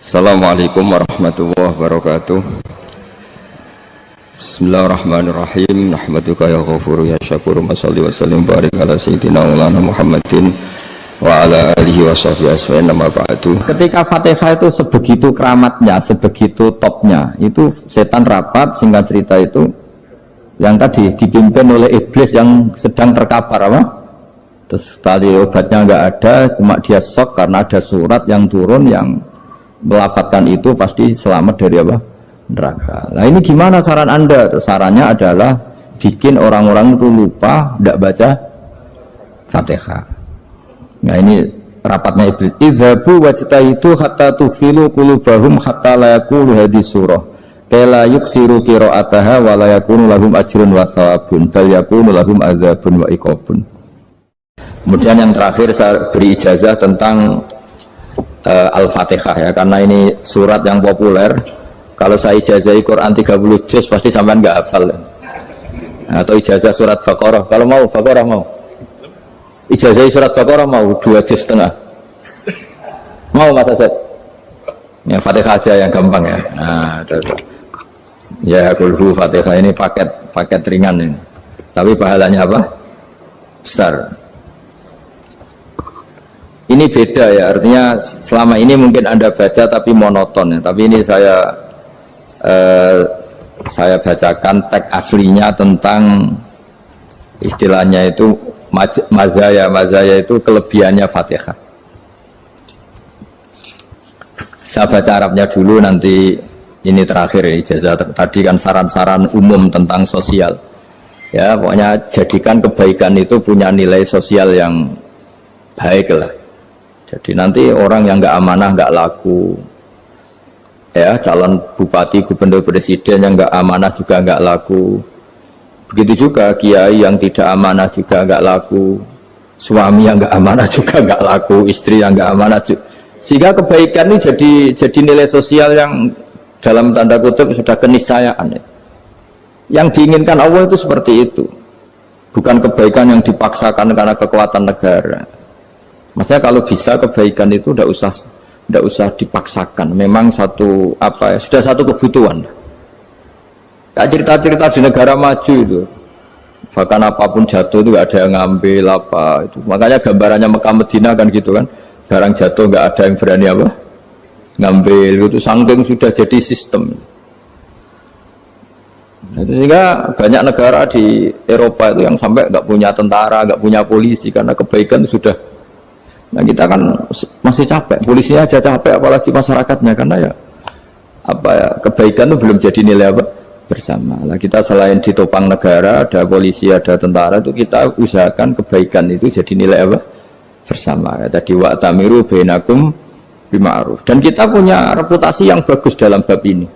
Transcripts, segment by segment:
Assalamualaikum warahmatullahi wabarakatuh. Bismillahirrahmanirrahim. Nahmaduka ya ghafuru ya syakuru. Mashalli wa sallim barik ala sayyidina maulana Muhammadin wa ala alihi wa sahbihi asma'in nama ba'du. Ketika Fatihah itu sebegitu keramatnya, sebegitu topnya, itu setan rapat, singkat cerita itu yang tadi dipimpin oleh iblis yang sedang terkapar apa? Terus tadi obatnya nggak ada, cuma dia shock karena ada surat yang turun yang melafatkan itu pasti selamat dari apa? Neraka. Nah ini gimana saran Anda? Sarannya adalah bikin orang-orang itu lupa tidak baca Fatihah. Nah ini rapatnya iblis. Idzabu wajtaitu hatta tufilu qulubahum hatta la yaqulu hadhihi surah. Kala yuksiru qira'ataha wa la yakunu lahum ajrun wa thawabun bal yakunu lahum adzabun wa iqabun. Kemudian yang terakhir saya beri ijazah tentang Al-Fatihah ya, karena ini surat yang populer. Kalau saya ijazahi Quran 30 juz pasti sampean nggak hafal ya. Atau ijazah surat Baqarah, kalau mau Baqarah mau ijazahi surat Baqarah mau 2 juz setengah mau Mas Asep ya, Fatihah aja yang gampang ya. Nah, ya kulhu Fatihah ini paket ringan ini, tapi pahalanya apa? Besar. Ini beda ya, artinya selama ini mungkin Anda baca tapi monoton ya, tapi ini saya bacakan teks aslinya tentang istilahnya itu mazaya itu kelebihannya Fatihah. Saya baca Arabnya dulu, nanti ini terakhir ya, ijazah tadi kan saran-saran umum tentang sosial ya, pokoknya jadikan kebaikan itu punya nilai sosial yang baik lah. Jadi nanti orang yang nggak amanah nggak laku ya, calon bupati, gubernur, presiden yang nggak amanah juga nggak laku. Begitu juga kiai yang tidak amanah juga nggak laku, suami yang nggak amanah juga nggak laku, istri yang nggak amanah juga. Sehingga kebaikan ini jadi nilai sosial yang dalam tanda kutip sudah keniscayaan ya. Yang diinginkan Allah itu seperti itu, bukan kebaikan yang dipaksakan karena kekuatan negara. Maksudnya kalau bisa kebaikan itu tidak usah dipaksakan. Memang satu apa ya, sudah satu kebutuhan. Kayak cerita-cerita di negara maju itu, bahkan apapun jatuh itu nggak ada yang ngambil apa itu. Makanya gambarannya Mekah Medina kan gitu kan, barang jatuh nggak ada yang berani apa ngambil itu, saking sudah jadi sistem. Nah, sehingga banyak negara di Eropa itu yang sampai nggak punya tentara, nggak punya polisi karena kebaikan sudah. Nah kita kan masih capek, polisinya aja capek apalagi masyarakatnya, karena ya apa ya, kebaikan itu belum jadi nilai apa bersama. Nah kita selain ditopang negara, ada polisi, ada tentara, itu kita usahakan kebaikan itu jadi nilai apa bersama. Tadi wa'tamiru bainakum bima'ruf. Dan kita punya reputasi yang bagus dalam bab ini.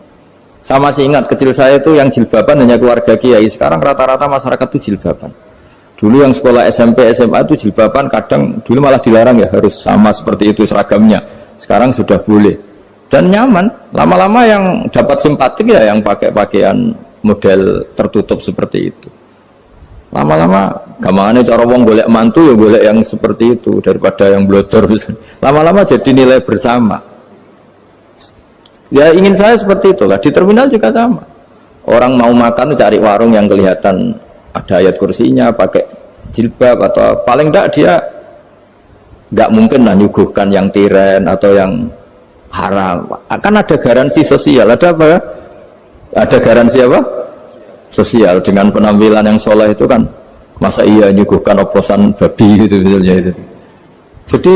Saya masih ingat kecil saya itu yang jilbaban hanya keluarga kiai, sekarang rata-rata masyarakat itu jilbaban. Dulu yang sekolah SMP, SMA itu jilbaban kadang dulu malah dilarang ya, harus sama seperti itu seragamnya. Sekarang sudah boleh dan nyaman. Lama-lama yang dapat simpatik ya yang pakai pakaian model tertutup seperti itu. Lama-lama gampangnya cara wong golek mantu ya golek yang seperti itu daripada yang blodor. Lama-lama jadi nilai bersama. Ya ingin saya seperti itulah. Di terminal juga sama. Orang mau makan cari warung yang kelihatan ada ayat kursinya, pakai jilbab, atau paling tidak dia nggak mungkin lah nyuguhkan yang tiren atau yang haram. Akan ada garansi sosial, ada apa? Ada garansi apa? Sosial dengan penampilan yang soleh itu kan, masa iya nyuguhkan oplosan babi gitu misalnya itu. Jadi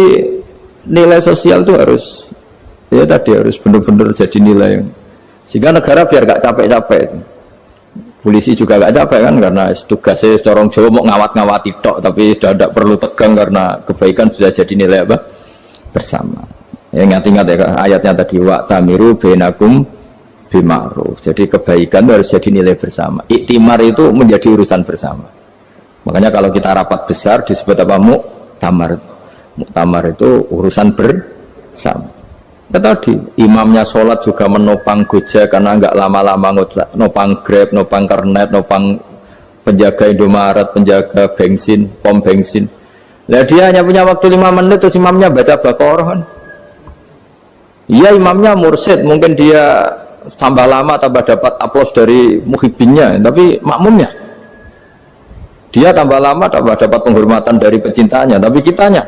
nilai sosial itu harus ya tadi harus benar-benar jadi nilai sehingga negara biar nggak capek-capek. Polisi juga gak capek kan, karena tugasnya corong Jawa mau ngawat-ngawati tok, tapi sudah tidak perlu tegang karena kebaikan sudah jadi nilai apa bersama. Ya, ingat-ingat ya ayatnya tadi, wa'tamiru bainakum bima'ruf. Jadi kebaikan harus jadi nilai bersama. Iktimar itu menjadi urusan bersama. Makanya kalau kita rapat besar disebut apa? Muktamar. Muktamar itu urusan bersama. Tadi imamnya sholat juga menopang Gojek karena nggak lama-lama nopang Grab, nopang Kernet, nopang penjaga Indomaret, penjaga bensin, pom bensin. Nah dia hanya punya waktu 5 menit terus imamnya baca Baqarah kan. Iya imamnya mursyid, mungkin dia tambah lama tambah dapat aplaus dari muhibbinnya, tapi makmumnya dia tambah lama tambah dapat penghormatan dari pecintanya, tapi kitanya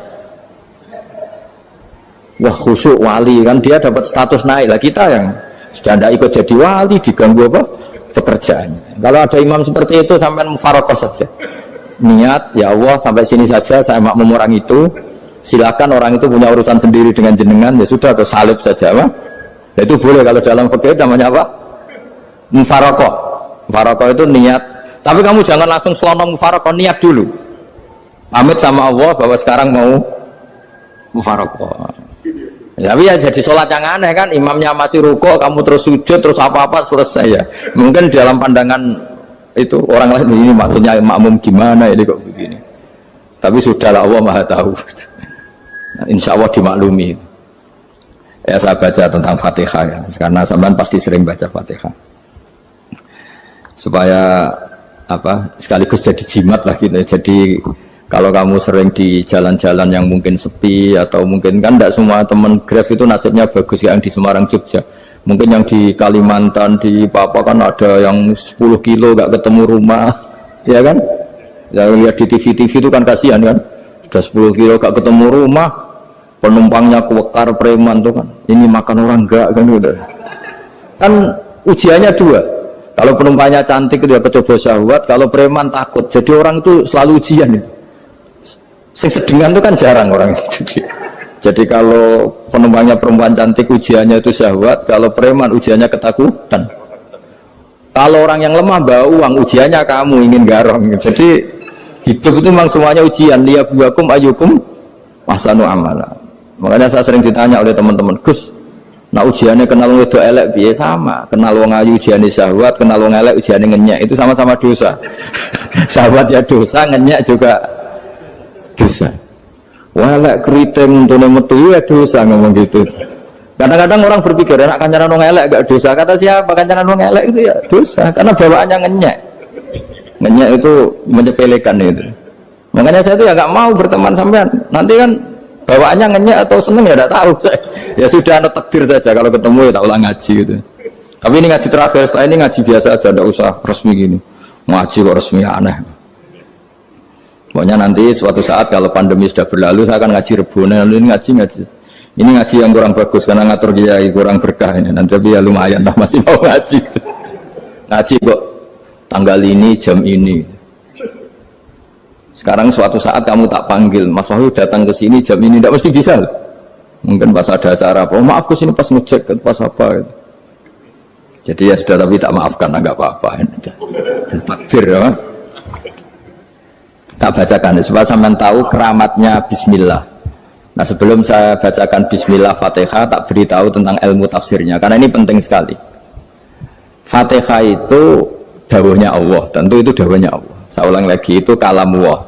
wah khusyuk wali kan, dia dapat status naik lah, kita yang sudah tidak ikut jadi wali diganggu apa pekerjaannya. Kalau ada imam seperti itu sampai mufaroqah saja, niat ya Allah sampai sini saja saya makmum orang itu, silakan orang itu punya urusan sendiri dengan jenengan, ya sudah, atau salib saja mah. Nah, itu boleh kalau dalam fikih namanya apa? Mufaroqah. Mufaroqah itu niat. Tapi kamu jangan langsung selonong mufaroqah, niat dulu. Pamit sama Allah bahwa sekarang mau mufaroqah. Ya, tapi ya jadi sholat yang aneh kan, imamnya masih rukuk, kamu terus sujud, terus apa-apa selesai ya. Mungkin dalam pandangan itu orang lain ini maksudnya makmum gimana ini kok begini. Tapi sudahlah, Allah Maha tahu. Insya Allah dimaklumi. Ya saya baca tentang Fatihah ya, karena sampean pasti sering baca Fatihah. Supaya apa? Sekaligus jadi jimat lah gitu. Jadi kalau kamu sering di jalan-jalan yang mungkin sepi, atau mungkin kan tidak semua teman Grab itu nasibnya bagus yang di Semarang Jogja. Mungkin yang di Kalimantan, di Papua kan ada yang 10 kilo gak ketemu rumah, ya kan? Yang lihat di TV-TV itu kan kasihan kan, sudah 10 kilo gak ketemu rumah, penumpangnya kuwekar preman tuh kan, ini makan orang enggak kan, udah kan ujiannya dua. Kalau penumpangnya cantik itu ya kecoba syahwat, kalau preman takut. Jadi orang itu selalu ujian ya. Sing sedengan itu kan jarang orang itu. Jadi kalau penumpangnya perempuan cantik ujiannya itu syahwat, kalau preman ujiannya ketakutan. Kalau orang yang lemah bawa uang ujiannya kamu ingin garong. Jadi hidup itu memang semuanya ujian. Liyabluwakum ayyukum ahsanu amala. Makanya saya sering ditanya oleh teman-teman, Gus, nah ujiannya kenal wong wedok elek piye? Sama, kenal wong ayu ujiannya syahwat, kenal wong elek ujiannya ngenyek, itu sama-sama dosa. Syahwat ya dosa, ngenyek juga dosa. Wah elek keriting untune metu ya dosa, ngomong gitu. Kadang-kadang orang berpikir enak kancanan wong elek gak dosa. Kata siapa? Kancanan wong elek itu ya dosa, karena bawaannya ngenyek. Ngenyek itu menyepelekan itu. Makanya saya itu ya gak mau berteman sampean. Nanti kan bawaannya ngenyek atau seneng ya tidak tahu. Ya sudah, ada takdir saja, kalau ketemu ya tak ulang ngaji gitu. Tapi ini ngaji terakhir, setelah ini ngaji biasa aja, tidak usah resmi gini. Ngaji kok resmi aneh. Pokoknya nanti suatu saat kalau pandemi sudah berlalu, saya akan ngaji Rebona. Ini ngaji. Ini ngaji yang kurang bagus karena ngatur kiai kurang berkah ini. Nanti tapi ya lumayan lah, masih mau ngaji. Ngaji kok tanggal ini, jam ini. Sekarang suatu saat kamu tak panggil, Mas Wahyu datang ke sini jam ini, tidak mesti bisa. Mungkin pas ada acara apa, oh, maaf ke sini pas ngecek, pas apa. Gitu. Jadi ya sudah, tapi tak maafkan, enggak apa-apa. Takdir ya. Tak bacakan supaya sampean tahu keramatnya Bismillah. Nah sebelum saya bacakan Bismillah Fatihah, tak beritahu tentang ilmu tafsirnya, karena ini penting sekali. Fatihah itu dawuhnya Allah, tentu itu dawuhnya Allah. Saya ulang lagi, itu kalam Allah.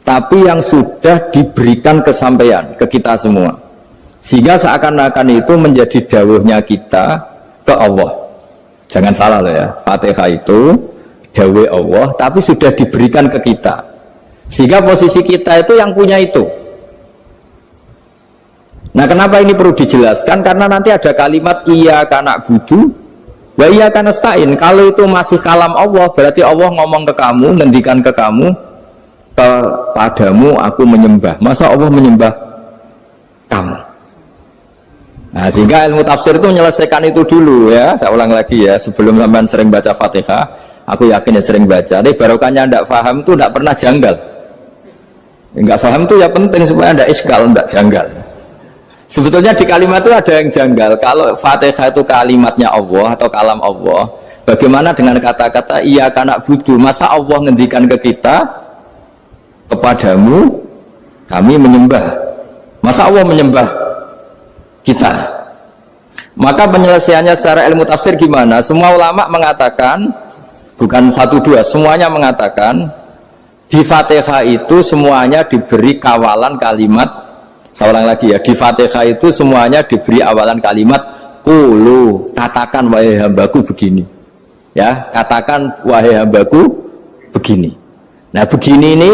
Tapi yang sudah diberikan kesampaian ke kita semua, sehingga seakan-akan itu menjadi dawuhnya kita ke Allah. Jangan salah loh ya, Fatihah itu dawuh Allah, tapi sudah diberikan ke kita, sehingga posisi kita itu yang punya itu. Nah kenapa ini perlu dijelaskan? Karena nanti ada kalimat iyyaka na'budu wa iyyaka nasta'in. Kalau itu masih kalam Allah, berarti Allah ngomong ke kamu, ngendikan ke kamu, kepadamu aku menyembah. Masa Allah menyembah kamu? Nah sehingga ilmu tafsir itu menyelesaikan itu dulu ya. Saya ulang lagi ya, sebelum sampean sering baca Fatihah, aku yakin ya sering baca. Tapi barokahnya tidak paham itu tidak pernah janggal. Enggak paham itu ya penting supaya tidak iskal, tidak janggal. Sebetulnya di kalimat itu ada yang janggal. Kalau Fatihah itu kalimatnya Allah atau kalam Allah, bagaimana dengan kata-kata iyyaka na'budu? Masa Allah ngendikan ke kita, kepadamu kami menyembah? Masa Allah menyembah kita? Maka penyelesaiannya secara ilmu tafsir gimana? Semua ulama mengatakan, bukan satu dua, semuanya mengatakan di Fatihah itu semuanya diberi kawalan kalimat. Saya ulang lagi ya, di Fatihah itu semuanya diberi awalan kalimat qulu, katakan wahai hambaku begini. Ya, katakan wahai hambaku begini. Nah, begini ini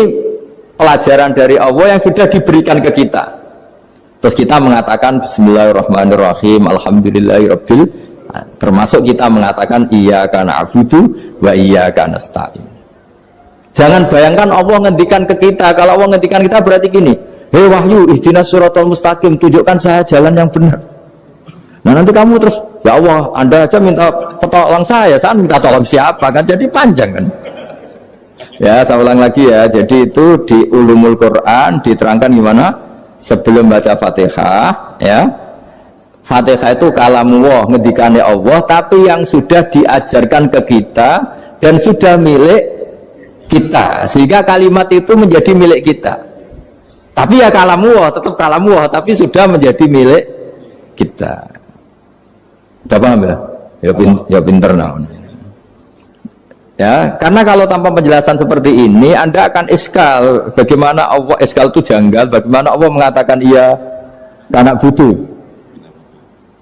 pelajaran dari Allah yang sudah diberikan ke kita. Terus kita mengatakan Bismillahirrahmanirrahim, Alhamdulillahirabbil, termasuk kita mengatakan iyyaka na'budu wa iyyaka nasta'in. Jangan bayangkan Allah ngendikan ke kita. Kalau Allah ngendikan kita berarti gini, hei wahyu ihdinas siratal mustaqim, tunjukkan saya jalan yang benar. Nah nanti kamu terus, ya Allah, Anda aja minta tolong saya minta tolong siapa kan, jadi panjang kan. Ya saya ulang lagi ya, jadi itu di Ulumul Quran diterangkan gimana sebelum baca Fatihah ya. Fatihah itu kalamullah, ngendikane Allah, tapi yang sudah diajarkan ke kita dan sudah milik kita, sehingga kalimat itu menjadi milik kita. Tapi ya kalamullah, tetap kalamullah, tapi sudah menjadi milik kita. Udah paham ya? Ya pinter nah. Ya, karena kalau tanpa penjelasan seperti ini, Anda akan iskal. Bagaimana Allah, iskal itu janggal. Bagaimana Allah mengatakan iya karena butuh?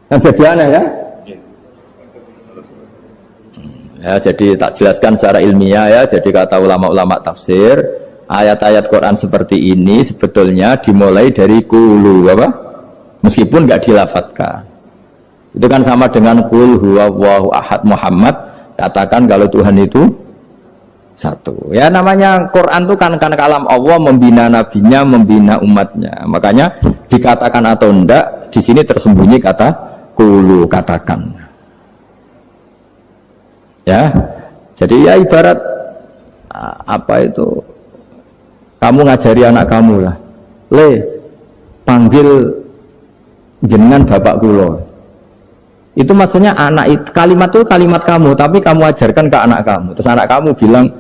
Yang jadi aneh ya? Ya, jadi tak jelaskan secara ilmiah ya. Jadi kata ulama-ulama tafsir, ayat-ayat Quran seperti ini sebetulnya dimulai dari qulu apa? Meskipun nggak dilafatkan. Itu kan sama dengan qul huwallahu ahad Muhammad. Katakan kalau Tuhan itu satu. Ya namanya Quran itu kan kalam Allah, membina nabinya, membina umatnya. Makanya dikatakan atau enggak, di sini tersembunyi kata qulu, katakan. Ya. Jadi ya ibarat apa itu? Kamu ngajari anak kamu lah. Panggil jenengan bapak kula. Itu maksudnya anak itu, kalimat itu kalimat kamu, tapi kamu ajarkan ke anak kamu. Terus anak kamu bilang,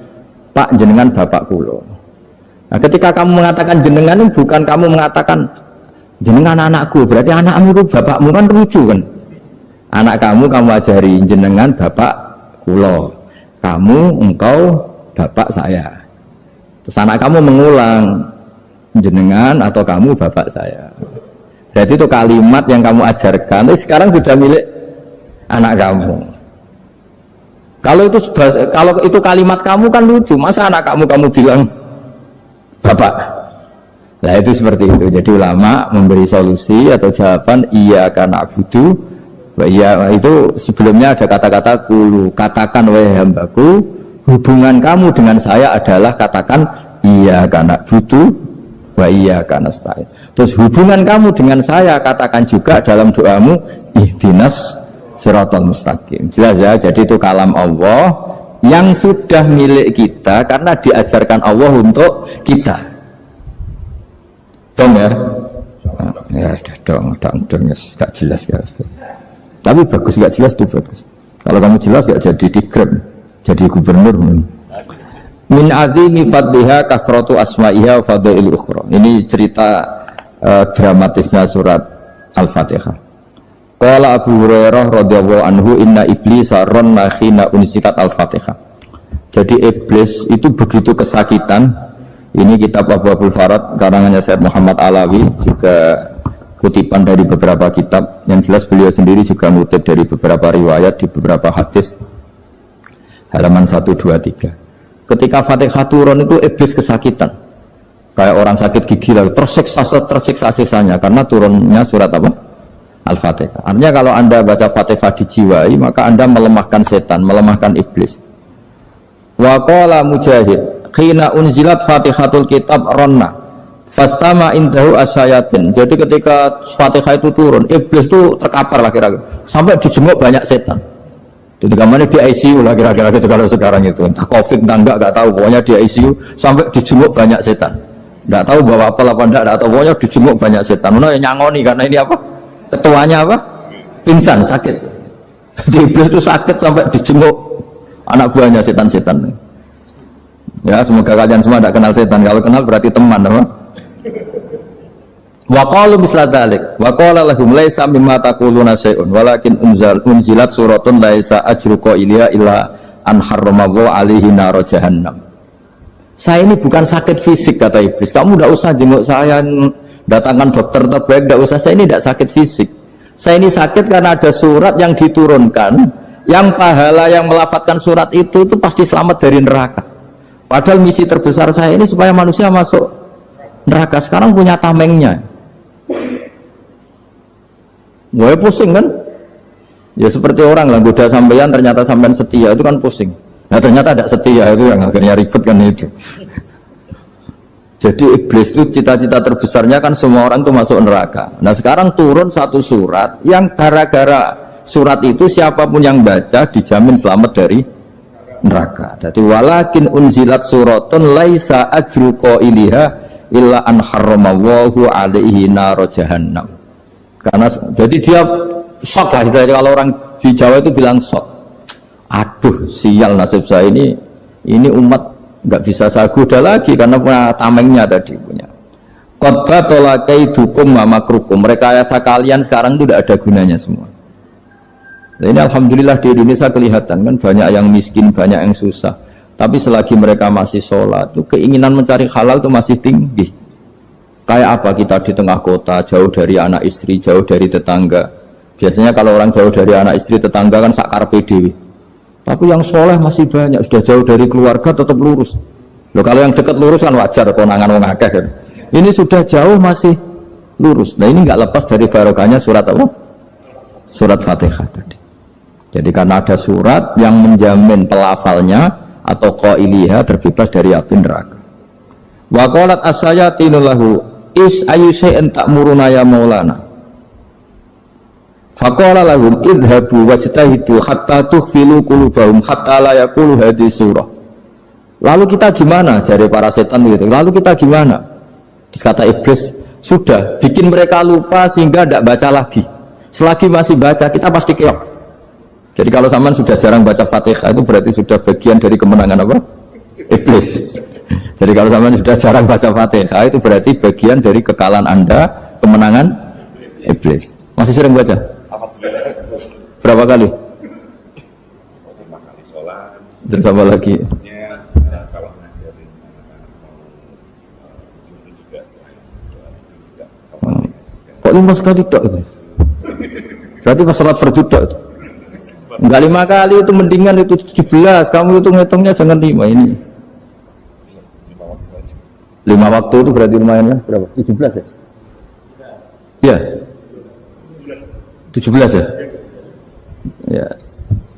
Pak jenengan bapak kulo. Nah ketika kamu mengatakan jenengan, bukan kamu mengatakan jenengan anakku, berarti anakmu itu bapakmu, kan lucu kan. Anak kamu ajari jenengan bapak kulo, kamu engkau bapak saya. Terus anak kamu mengulang jenengan atau kamu bapak saya. Berarti itu kalimat yang kamu ajarkan, tapi sekarang sudah milik anak kamu. Kalau itu kalimat kamu kan lucu, masa anak kamu bilang bapak. Nah itu seperti itu. Jadi ulama memberi solusi atau jawaban iyyaka na'budu wa iya, itu sebelumnya ada kata-kata qulu, katakan wahai hambaku, hubungan kamu dengan saya adalah katakan iyyaka na'budu wa iyyaka nasta'in. Terus hubungan kamu dengan saya katakan juga dalam doamu ihdinas siratal mustaqim. Jelas ya, jadi itu kalam Allah yang sudah milik kita karena diajarkan Allah untuk kita. Dong ya? Ya dong, yes. Gak jelas ya. Tapi bagus, gak jelas itu bagus. Kalau kamu jelas gak jadi digrab, jadi gubernur. Min azimi fadliha kasratu asma'iha fadlil ukhra. Ini cerita dramatisnya surat Al-Fatihah. Qala Abu Hurairah radhiyallahu anhu inna iblisa ranna khina unsikat al-Fatihah. Jadi iblis itu begitu kesakitan. Ini kitab Abu Abdul Farad karangannya Syekh Muhammad Alawi, juga kutipan dari beberapa kitab. Yang jelas beliau sendiri juga ngutip dari beberapa riwayat di beberapa hadis. Halaman 123. Ketika Fatihah turun itu iblis kesakitan. Kayak orang sakit gigi lalu tersiksa sisanya karena turunnya surat apa? Al-Fatihah. Artinya kalau Anda baca Fatihah dijiwai, maka Anda melemahkan setan, melemahkan iblis. Wa qala Mujahid, khina unzilat Fatihatul Kitab ronna fastama indahu asyayatin. Jadi ketika Fatihah itu turun, iblis itu terkapar lah kira-kira, sampai dijenguk banyak setan. Jadi kemana di ICU lah kira-kira gitu kalau sekarang itu. Entah Covid entah enggak tahu, pokoknya di ICU sampai dijenguk banyak setan. Enggak tahu bawa apa enggak tahu, pokoknya dijenguk banyak setan. Mana yang nyangoni karena ini apa? Ketuanya apa? Pingsan, sakit. Jadi iblis itu sakit sampai dijenguk anak buahnya setan-setan. Ya semoga kalian semua tidak kenal setan. Kalau kenal berarti teman, apa? Wa qalu misla dzalik wa qala lahum laisa mimma taquluna syai'un walakin unzilat suratun laisa ajruqa ilya illa an harramallahu alaihi nar jahannam. Saya ini bukan sakit fisik, kata iblis. Kamu tidak usah jenguk saya, datangkan dokter terbaik, tidak usah. Saya ini tidak sakit fisik. Saya ini sakit karena ada surat yang diturunkan, yang pahala yang melafatkan surat itu pasti selamat dari neraka. Padahal misi terbesar saya ini supaya manusia masuk neraka. Sekarang punya tamengnya. Gue pusing kan? Ya seperti orang lah goda sampean ternyata sampean setia itu kan pusing. Nah ternyata tidak setia itu yang akhirnya ribet kan itu. Jadi iblis itu cita-cita terbesarnya kan semua orang itu masuk neraka. Nah sekarang turun satu surat yang gara-gara surat itu siapapun yang baca dijamin selamat dari neraka. Jadi walakin unzilat suratun laisa ajru qailiha illa an harramallahu alaihi nar jahannam. Karena jadi dia shock lah kalau orang di Jawa itu bilang shock. Aduh sial nasib saya ini umat nggak bisa saya goda lagi karena punya tamengnya tadi punya. Qad batala kaidukum wa makrukum. Rekayasa kalian sekarang itu tidak ada gunanya semua. Nah, ini alhamdulillah di Indonesia kelihatan kan banyak yang miskin, banyak yang susah. Tapi selagi mereka masih sholat, itu keinginan mencari halal itu masih tinggi. Kayak apa kita di tengah kota, jauh dari anak istri, jauh dari tetangga. Biasanya kalau orang jauh dari anak istri, tetangga kan sakar PDW. Tapi yang soleh masih banyak, sudah jauh dari keluarga tetap lurus. Loh, kalau yang dekat lurus kan wajar, konangan wong akeh kan. Ini sudah jauh masih lurus. Nah ini nggak lepas dari barokahnya surat apa? Surat Fatihah tadi. Jadi karena ada surat yang menjamin pelafalnya atau qailiha terbebas dari api neraka. Wa qalat as-sayatinu lahu is ayyusai'in ta'muruna ya maulana. Faqala lahum idhabu wajtahidu hatta tukhfilu qulubahum hatta la yaqulu hadhihi surah. Lalu kita gimana? Jari para setan gitu. Lalu kita gimana? Terus kata iblis, sudah bikin mereka lupa sehingga tidak baca lagi. Selagi masih baca kita pasti keok. Jadi kalau sampean sudah jarang baca Fatihah itu berarti sudah bagian dari kemenangan apa? Iblis. Jadi kalau sampean sudah jarang baca Fatihah itu berarti bagian dari kekalahan Anda, kemenangan iblis. Masih sering baca? Berapa kali? 5 kali sholat. Dan sama lagi? Kalau ngajarin dulu juga saya juga. Kok 5 kali tak itu? Berarti pas sholat fardu tak itu? Enggak 5 kali itu mendingan itu 17. Kamu itu ngitungnya jangan 5 ini. 5 waktu saja. 5 waktu itu berarti lumayan ya? Berapa? 17 ya? Iya. 17 ya? Ya.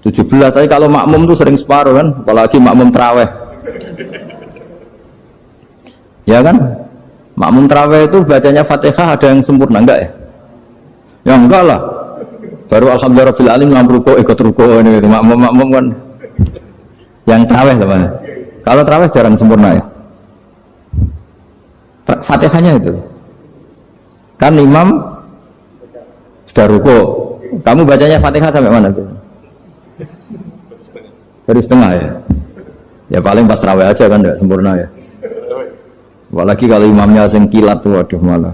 17, tapi kalau makmum tuh sering separuh kan, apalagi makmum tarawih. Ya kan? Makmum tarawih itu bacanya Fatihah ada yang sempurna enggak ya? Ya enggak lah. Baru alhamdulillah rabbil alamin ngamruko ikut ruko ini gitu. Makmum kan yang tarawih teman. Kalau tarawih jarang sempurna ya. Fatihahnya itu. Kan imam sudah ruko, kamu bacanya Fatihah sampai mana tuh? Baru setengah ya. Ya paling pas tarawih aja kan tidak sempurna ya. Apalagi kalau imamnya sing kilat tuh, waduh malah.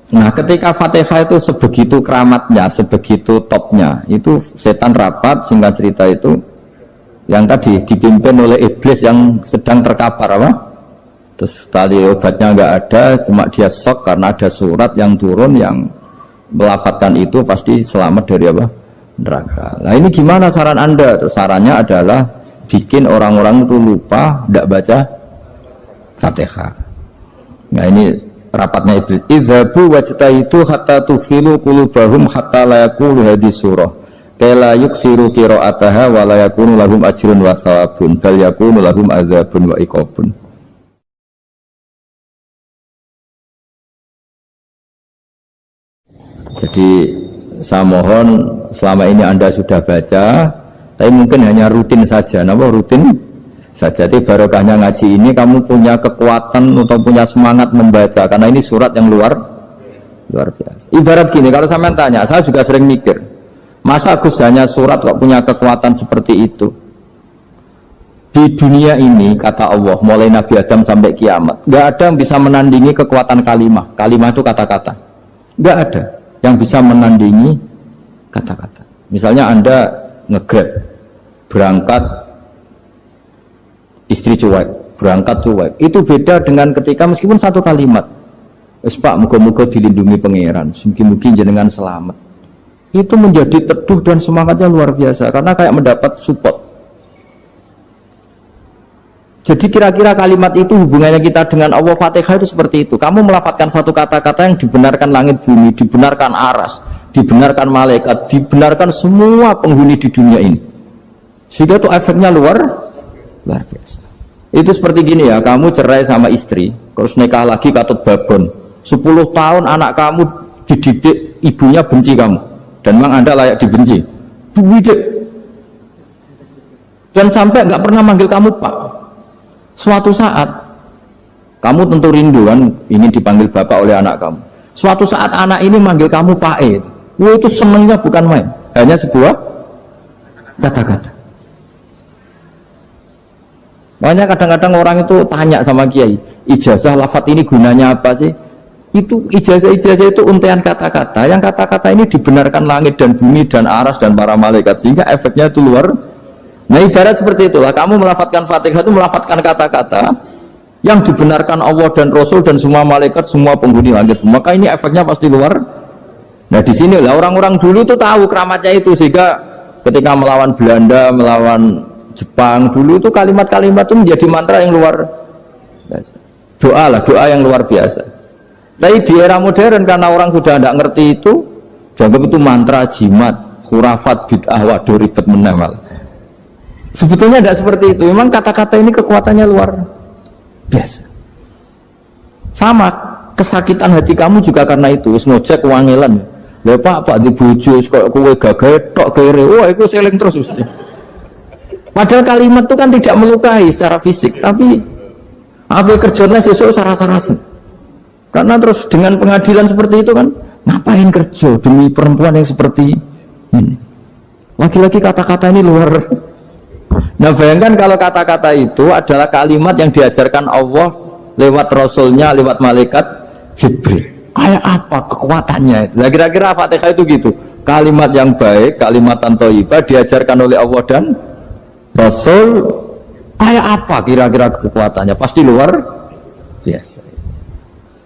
Nah ketika Fatihah itu sebegitu keramatnya, sebegitu topnya, itu setan rapat singkat cerita itu yang tadi dipimpin oleh iblis yang sedang terkapar apa? Terus tali obatnya nggak ada, cuma dia shock karena ada surat yang turun yang melafatkan itu pasti selamat dari apa? Neraka. Nah ini gimana saran Anda? Terus sarannya adalah bikin orang-orang itu lupa, tidak baca Fatihah. Nah ini rapatnya iblis. Idzabu wajtahidu hatta tufilu qulubahum hatta la yaqulu hadhihi surah. Kala yuksiru qira'ataha wa la yakunu lahum ajrun wa thawabun bal yakunu lahum adzabun wa iqabun. Jadi saya mohon selama ini Anda sudah baca, tapi mungkin hanya rutin saja. Kenapa rutin saja? Jadi barokahnya ngaji ini kamu punya kekuatan atau punya semangat membaca karena ini surat yang luar biasa. Ibarat gini, kalau sampean tanya, saya juga sering mikir, masa Gus hanya surat kok punya kekuatan seperti itu? Di dunia ini kata Allah, mulai Nabi Adam sampai kiamat, nggak ada yang bisa menandingi kekuatan kalimah. Kalimah itu kata-kata, nggak ada yang bisa menandingi kata-kata. Misalnya Anda nge-grab berangkat istri cuek, berangkat cuek, itu beda dengan ketika meskipun satu kalimat, Pak muga-muga dilindungi pangeran, mungkin jenengan selamat, itu menjadi teduh dan semangatnya luar biasa karena kayak mendapat support. Jadi kira-kira kalimat itu hubungannya kita dengan Allah, Fatihah itu seperti itu. Kamu melafadzkan satu kata-kata yang dibenarkan langit bumi, dibenarkan aras, dibenarkan malaikat, dibenarkan semua penghuni di dunia ini. Sehingga itu efeknya luar biasa. Itu seperti gini ya, kamu cerai sama istri, terus nikah lagi katut babon. 10 tahun anak kamu dididik, ibunya benci kamu. Dan memang Anda layak dibenci. Dididik. Dan sampai nggak pernah manggil kamu Pak. Suatu saat kamu tentu rindu kan ingin dipanggil bapak oleh anak kamu. Suatu saat anak ini manggil kamu Pak E. Wah, itu senengnya bukan main, hanya sebuah kata-kata. Makanya kadang-kadang orang itu tanya sama kiai, ijazah lafadz ini gunanya apa sih? Itu ijazah itu untaian kata-kata. Yang kata-kata ini dibenarkan langit dan bumi dan aras dan para malaikat, sehingga efeknya itu luar. Nah ibarat seperti itulah, kamu melafadzkan Fatihah itu melafadzkan kata-kata yang dibenarkan Allah dan Rasul dan semua malaikat, semua penghuni langit. Maka ini efeknya pasti luar. Nah di sini lah orang-orang dulu itu tahu keramatnya itu, sehingga ketika melawan Belanda, melawan Jepang dulu itu kalimat-kalimat itu menjadi mantra yang luar biasa. Doa yang luar biasa. Tapi di era modern karena orang sudah tidak ngerti itu, dianggap itu mantra, jimat, khurafat, bid'ah, waduh ribet meneh malah. Sebetulnya tidak seperti itu. Memang kata-kata ini kekuatannya luar biasa. Sama kesakitan hati kamu juga karena itu. Ngojek wangilan. Lha Pak di bojo kok kowe gagah tok kere. Wah, iku seling terus mesti. Padahal kalimat itu kan tidak melukai secara fisik, tapi apa kerjanya sesuk sarasa-rasen. Karena terus dengan pengadilan seperti itu kan, ngapain kerja demi perempuan yang seperti ini? Lagi-lagi kata-kata ini luar. Nah bayangkan kalau kata-kata itu adalah kalimat yang diajarkan Allah lewat Rasulnya, lewat malaikat Jibril. Kayak apa kekuatannya itu? Nah kira-kira Fatihah itu gitu. Kalimat yang baik, kalimatan thayyibah diajarkan oleh Allah dan Rasul. Kayak apa kira-kira kekuatannya? Pasti luar biasa.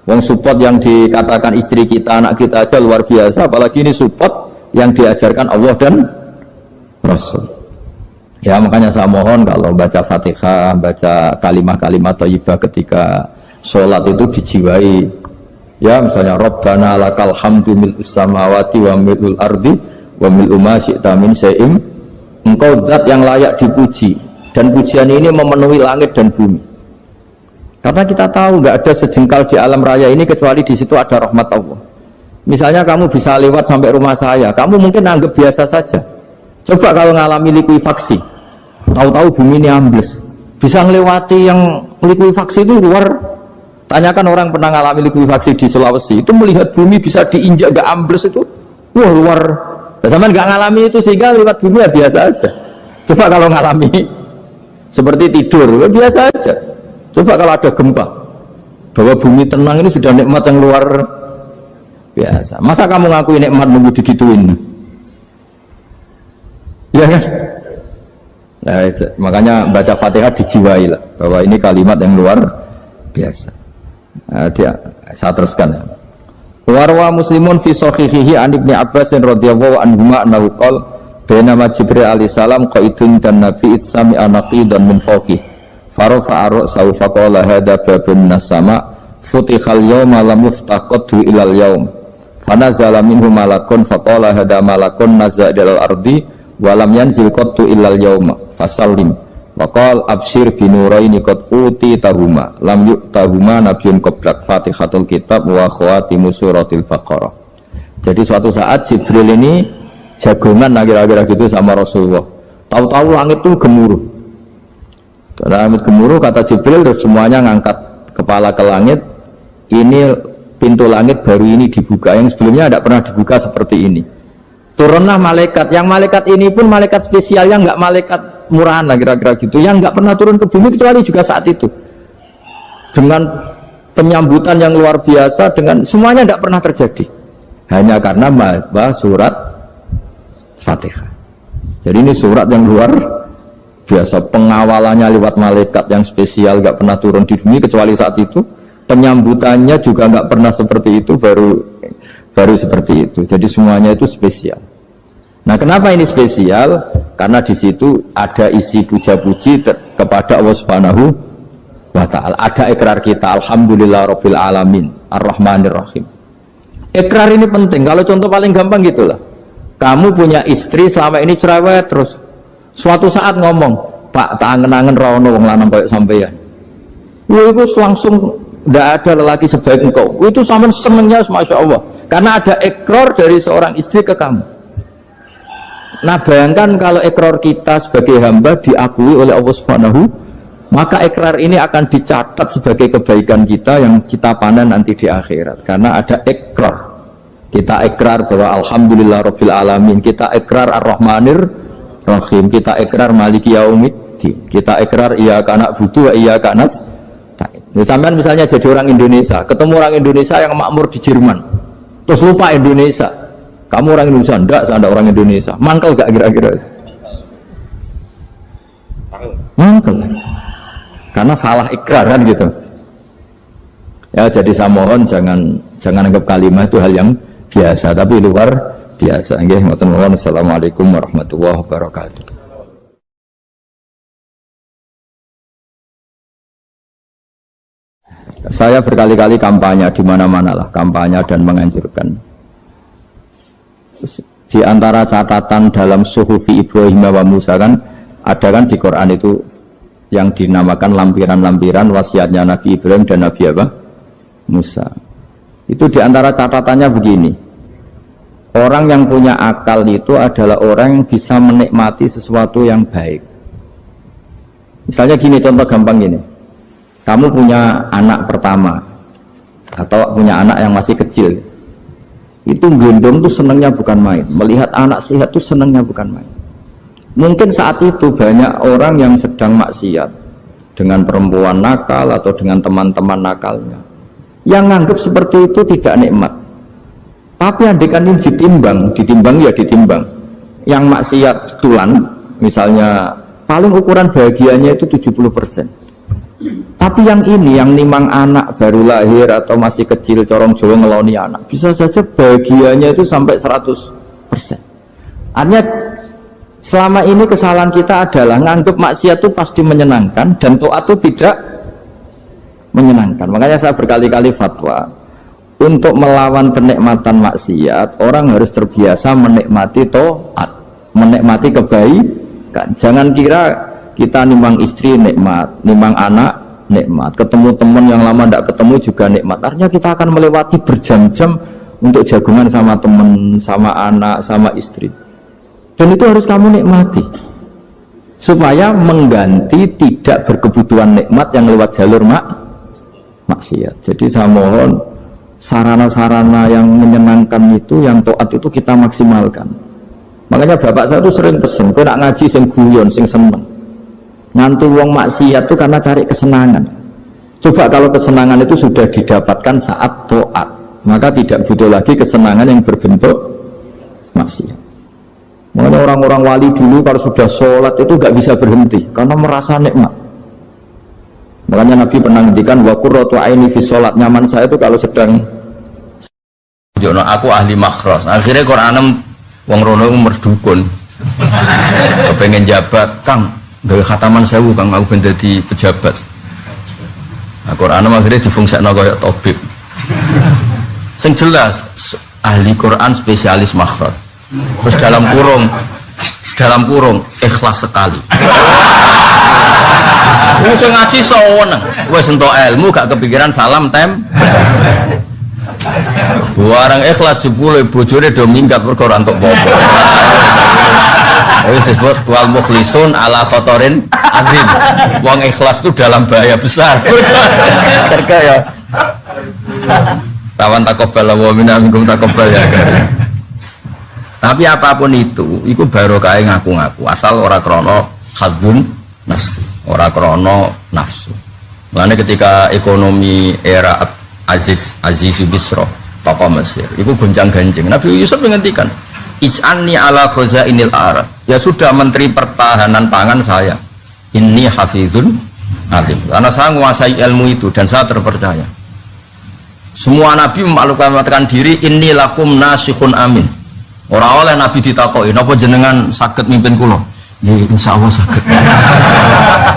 Wong support yang dikatakan istri kita, anak kita aja luar biasa, apalagi ini support yang diajarkan Allah dan Rasul. Ya makanya saya mohon kalau baca Fatihah, baca kalimat-kalimat thayyibah ketika sholat itu dijiwai. Ya misalnya Rabbana lakal hamdu mil'us samawati wa mil'ul ardi wa mil'u ma syi'ta min syai'in. Engkau zat yang layak dipuji, dan pujian ini memenuhi langit dan bumi. Karena kita tahu nggak ada sejengkal di alam raya ini kecuali di situ ada rahmat Allah. Misalnya kamu bisa lewat sampai rumah saya, kamu mungkin anggap biasa saja. Coba kalau ngalami likuifaksi, tahu-tahu bumi ini ambles, bisa melewati yang likuifaksi itu luar. Tanyakan orang pernah ngalami likuifaksi di Sulawesi, itu melihat bumi bisa diinjak gak ambles itu, wah luar. Zaman nggak ngalami itu sehingga lewat bumi ya biasa aja. Coba kalau ngalami seperti tidur, ya biasa aja. Coba kalau ada gempa, bahwa bumi tenang ini sudah nikmat yang luar biasa. Masa kamu ngakui nikmat nunggu digituin? Ya kan? Nah, makanya baca Fatihah dijiwai lah, bahwa ini kalimat yang luar biasa. Nah, saya teruskan ya. Warwa Muslimun fi sahihihi an Ibnu Abbas radhiyallahu anhuma annahu qala bainama Jibril alaihi salam qaidun dan Nabi itsami anaqidan min fawqih farafa'a ra'sahu faqala hadza babun minas sama futihal yawma lam yuftaqadu ilal yawm fanazala minhu malakun faqala hadza malakun nazza ilal ardi wa lam yanzil qattu ilal yawma fasallim waqal abshir binuraini qad uti tahuma lam yu'tahuma nabiyyun qablak Fatihatul kitab wa khawatimu suratil Baqarah. Jadi suatu saat Jibril ini jagongan kira-kira gitu sama Rasulullah. Tahu-tahu langit itu gemuruh. Langit gemuruh kata Jibril, terus semuanya ngangkat kepala ke langit. Ini pintu langit baru ini dibuka, yang sebelumnya tidak pernah dibuka seperti ini. Turunlah malaikat, yang malaikat ini pun malaikat spesial, yang nggak malaikat murahan lah kira-kira gitu, yang nggak pernah turun ke bumi kecuali juga saat itu, dengan penyambutan yang luar biasa, dengan semuanya tidak pernah terjadi, hanya karena bahwa surat Fatihah. Jadi ini surat yang luar biasa, pengawalannya lewat malaikat yang spesial, nggak pernah turun di bumi kecuali saat itu, penyambutannya juga nggak pernah seperti itu, baru seperti itu. Jadi semuanya itu spesial. Nah kenapa ini spesial? Karena di situ ada isi puja-puji kepada Allah Subhanahu wa ta'ala. Ada ikrar kita, alhamdulillah rabbil alamin, ar-rahmanir rahim. Ikrar ini penting. Kalau contoh paling gampang gitulah. Kamu punya istri selama ini cerewet terus. Suatu saat ngomong, "Pak, tak angen-angen ra ono wong lanang koyo sampeyan." Itu langsung tidak ada lelaki sebaik engkau. Itu sama senengnya, masya Allah. Karena ada ikrar dari seorang istri ke kamu. Nah, bayangkan kalau ikrar kita sebagai hamba diakui oleh Allah Subhanahu, maka ikrar ini akan dicatat sebagai kebaikan kita yang kita panen nanti di akhirat. Karena ada ikrar. Kita ikrar bahwa alhamdulillah rabbil alamin, kita ikrar ar-rahmanir rahim, kita ikrar maliki yaumiddin, kita ikrar iyyaka na'budu wa iyyaka nasta'in. Sampean misalnya jadi orang Indonesia, ketemu orang Indonesia yang makmur di Jerman, terus lupa Indonesia. Kamu orang Indonesia? Enggak, saya orang Indonesia. Mangkel gak kira-kira? Mangkel. Karena salah ikrar kan gitu. Ya, jadi saya mohon jangan anggap kalimat itu hal yang biasa, tapi luar biasa. Nggih, ngoten mawon. Assalamualaikum warahmatullahi wabarakatuh. Saya berkali-kali kampanye di mana-mana lah, kampanye dan menganjurkan. Di antara catatan dalam Suhufi Ibrahim wa Musa kan ada kan di Quran itu yang dinamakan lampiran-lampiran wasiatnya Nabi Ibrahim dan Nabi apa? Musa. Itu di antara catatannya begini. Orang yang punya akal itu adalah orang yang bisa menikmati sesuatu yang baik. Misalnya gini, contoh gampang gini. Kamu punya anak pertama atau punya anak yang masih kecil. Itu gendong tuh senangnya bukan main. Melihat anak sehat tuh senangnya bukan main. Mungkin saat itu banyak orang yang sedang maksiat dengan perempuan nakal atau dengan teman-teman nakalnya, yang nganggap seperti itu tidak nikmat. Tapi andekan ini ditimbang ya ditimbang. Yang maksiat tulan, misalnya paling ukuran bahagianya itu 70%. Tapi yang ini, yang nimang anak baru lahir atau masih kecil, corong Jawa ngeloni anak, bisa saja bahagianya itu sampai 100%. Artinya selama ini kesalahan kita adalah nganggap maksiat itu pasti menyenangkan dan taat itu tidak menyenangkan. Makanya saya berkali-kali fatwa, untuk melawan kenikmatan maksiat, orang harus terbiasa menikmati taat, menikmati kebaikan. Jangan kira kita nimang istri nikmat, nimang anak nikmat, ketemu teman yang lama tidak ketemu juga nikmat. Artinya kita akan melewati berjam-jam untuk jagungan sama teman, sama anak, sama istri. Dan itu harus kamu nikmati supaya mengganti tidak berkebutuhan nikmat yang lewat jalur maksiat. Jadi saya mohon sarana-sarana yang menyenangkan itu, yang taat itu kita maksimalkan. Makanya bapak saya tuh sering pesen, kau nak ngaji sing guyon, sing seneng. Ngantu wong maksiat itu karena cari kesenangan. Coba kalau kesenangan itu sudah didapatkan saat taat, maka tidak butuh lagi kesenangan yang berbentuk maksiat. Makanya orang-orang wali dulu kalau sudah sholat itu gak bisa berhenti karena merasa nikmat. Makanya Nabi pernah ngendikan wa qurratu aini fi sholat, nyaman saya itu kalau sedang jono aku ahli makros. Akhirnya Quran wong rono merdukun. Kepengen jabat, Kang, gawe khataman sewu Kang, aku ben dadi pejabat. Nah, Quran akhirnya difungsikno kaya tabib. Sing jelas ahli Quran spesialis makhraj. Terus dalam kurung ikhlas sekali. Wis ngaji seneng, wis entuk ilmu gak kepikiran salam Barang ikhlas jebule bojone do minggat perkara entuk apa. Wis disebut wal mukhlisun ala khotorin azim. Wong ikhlas itu dalam bahaya besar. Serga ya. Tawan taqabbal wa minkum taqabbal ya. Tapi apapun itu barokah ngaku-ngaku asal ora krana hadzun nafsi, ora krana nafsu. Mulane ketika ekonomi era Aziz Bisro tokoh Mesir itu gonjang-ganjing, Nabi Yusuf menghentikan ij'alni ala khazainil arad, ya sudah menteri pertahanan pangan saya, inni hafizun alim, karena saya menguasai ilmu itu dan saya terpercaya. Semua Nabi memaklumkan diri inni lakum nasihun amin. Orang oleh Nabi ditakoki, napa jenengan saged mimpin kula? Ya insyaallah saged.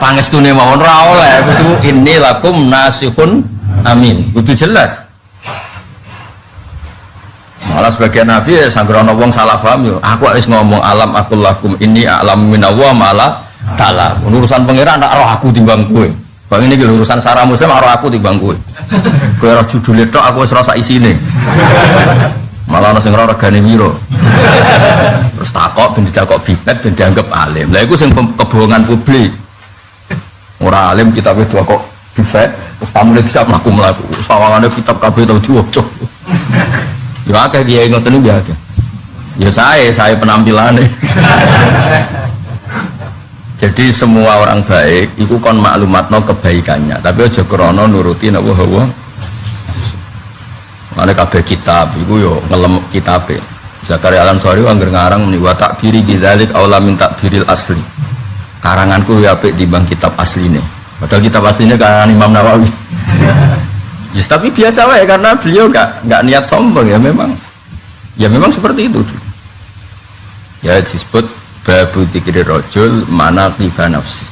pangestune mawon ora oleh kudu inni lakum nasihun amin. Kudu jelas. Malah sebagian nabi ya sanggrono wong salah paham yo. Aku wis ngomong alam akul lakum inni a'lam minallah malah ta'ala. Urusan pangeran ndak roh aku timbang kowe. Bang ini urusan sarah muslim roh aku timbang kowe. Kowe roh judule tok aku wis rasa isine. Malah ana sing ora regane piro. Terus takok ben ditakok bibet ben dianggap alim. Lah iku sing kebohongan publik. Ora alim kita wis kok bibet terus pamule dicap mlaku-mlaku. Sawangane kitab kabeh tau diwaca. Ya akeh kiai ngoten iki akeh. Ya saya penampilannya. Jadi semua orang baik iku kon maklumatno kebaikannya, tapi aja krana nuruti napa hawa. Mane kabeh kitab iku yo ngelem kitabe. Zakaria Al-Ansari angger ngarang muni wa takbiri bidzalik aula min takbiril asli. Karanganku ya apik timbang kitab asline. Padahal kitab asline karangan Imam Nawawi. Yes, tapi biasa wae karena beliau enggak niat sombong ya memang seperti itu. Ya disebut babu dzikri rajul manaqib nafsi.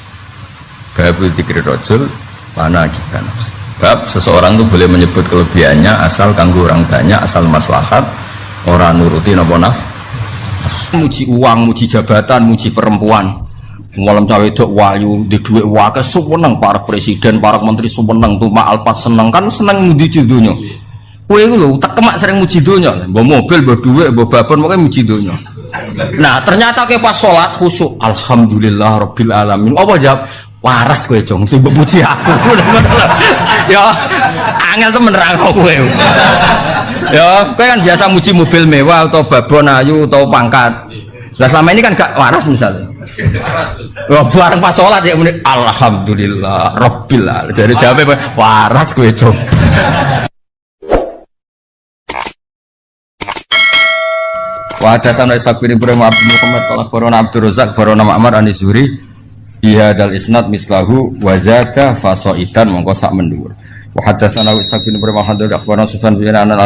Babu dzikri rajul manaqib nafsi. Bab seseorang itu boleh menyebut kelebihannya asal kanggo orang banyak, asal maslahat, orang nuruti napa nafsu. Muji uang, muji jabatan, muji perempuan. Malam cawe dok wayu di duit wake seneng para presiden, para menteri seneng tuh alpat seneng kan seneng muji dunia. Kue itu loh tak kemak sering muji dunia, bawa mobil, bawa duit, bawa babon, makanya muji dunia. Nah ternyata ke pas sholat khusyuk, alhamdulillah rabbil alamin. Apa jawab? Waras kue cong, sih memuji aku. Ya, angel tuh menerang kue. Ya, kue kan biasa muji mobil mewah atau babon ayu atau pangkat. Nah selama ini kan gak waras misalnya. Wah bareng pas sholat ya muni alhamdulillah rabbil alamin. Jadi jawabnya waras kowe cung. Wa hadatsana Ishaq bin Ibrahim Abdul Muhammad qala akhbarana Abdur Razzaq akhbarana Ma'mar an Zuhri biha dal isnad mislahu wa zada fasaidan mongko sak mendhuwur. Wa hadatsana Ishaq bin Ibrahim akhbarana Sufyan bin Anas.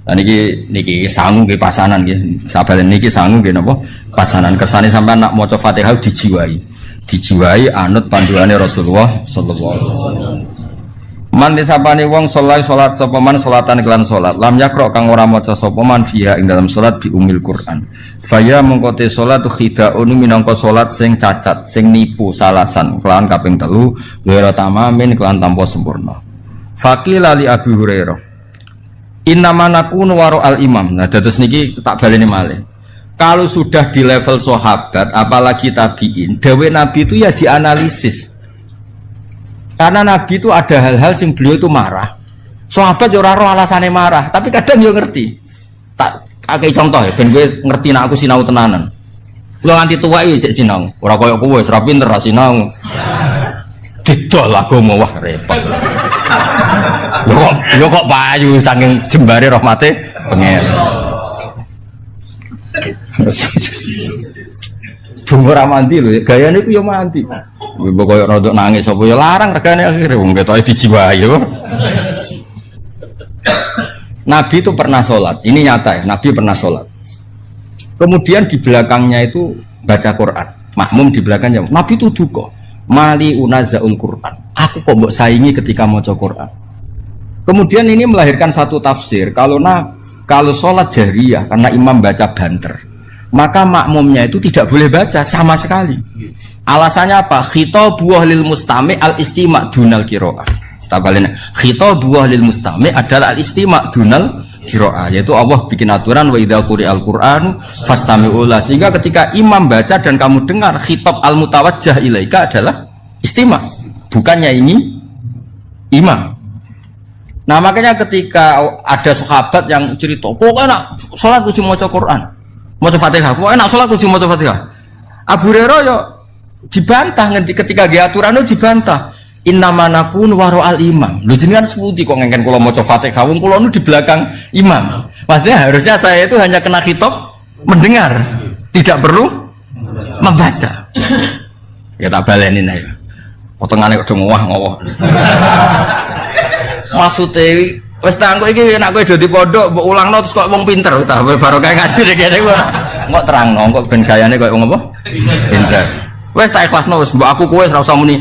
Nah niki sangu nggih pasanan nggih. Sabalen niki sangu nggih napa? Pasanan kersane sampean nak maca Fatihah dijiwai. Dijiwai anut panduane Rasulullah sallallahu alaihi wasallam. Man disapane wong salat sapa man salatan kelan salat. Lam yakra kang ora maca sapa man fiha ing dalam salat bi umil Quran. Faya mongko te salat khidaun minangka salat sing cacat, sing nipu salasan kelan kaping 3 lira tamamin kelan tanpa sempurna. Faqila li Abi Hurairah Innama nakunu waro al imam. Nah, terus niki tak baleni malih. Kalau sudah di level sahabat, apalagi tabiin, dawe Nabi itu ya dianalisis. Karena Nabi itu ada hal-hal yang beliau itu marah. Sahabat yo ora ro alasane marah, tapi kadang yo ngerti. Tak akeh contoh ya, ben kowe ngerti nek aku sinau tenanan. Kula nganti tuwa iki cek sinau, ora koyo kowe wis ra pinter ra sinau. Didol agama wah repot. Yo kok payu saking jembare rahmate pengen. Jumbo ra mandi lho, gayane ku yo mandi. Mbok koyo rodok nangis apa yo larang regane akhire wong ketoke dijiwahi yo. Nabi itu pernah sholat, ini nyata ya, Nabi pernah sholat. Kemudian di belakangnya itu baca Quran, makmum di belakangnya. Nabi itu duka. Mali unazaul Quran. Aku kok mbok saingi ketika maca Quran. Kemudian ini melahirkan satu tafsir. Kalau sholat jariyah karena imam baca banter, maka makmumnya itu tidak boleh baca sama sekali. Alasannya apa? Khitabu lil mustami' al istima' dunal qiraah. Stabalena khitabu lil mustami' adalah al istima' dunal qiraah, yaitu Allah bikin aturan wa idza quri'al qur'anu fastami'u la, sehingga ketika imam baca dan kamu dengar khitab al mutawajjah ilaika adalah istima', bukannya ini imam. Nah makanya ketika ada sahabat yang cerita, pokoknya nak sholat kudu maca Quran, maca Fatihah, pokoknya nak sholat kudu maca Fatihah. Abu Hurairah yo dibantah nanti ketika dia aturan itu dibantah. Innama nakun waro al imam. Lu jenengan seputi kok ngengken kula maca Fatihah, wong kula nu di belakang imam. Maksudnya harusnya saya itu hanya kena khitab mendengar, tidak perlu membaca. Ya tak baleni nek. Potongane kok ngowah-ngowah. Maksudnya wis tangko iki nek kowe do di pondok mbok ulangno terus kok wong pinter wis ta barokah ngaji kene kok terangno kok ben gayane kok wong apa? Pinter. Wes tak ikhlasno wes mbok aku kowe ora usah muni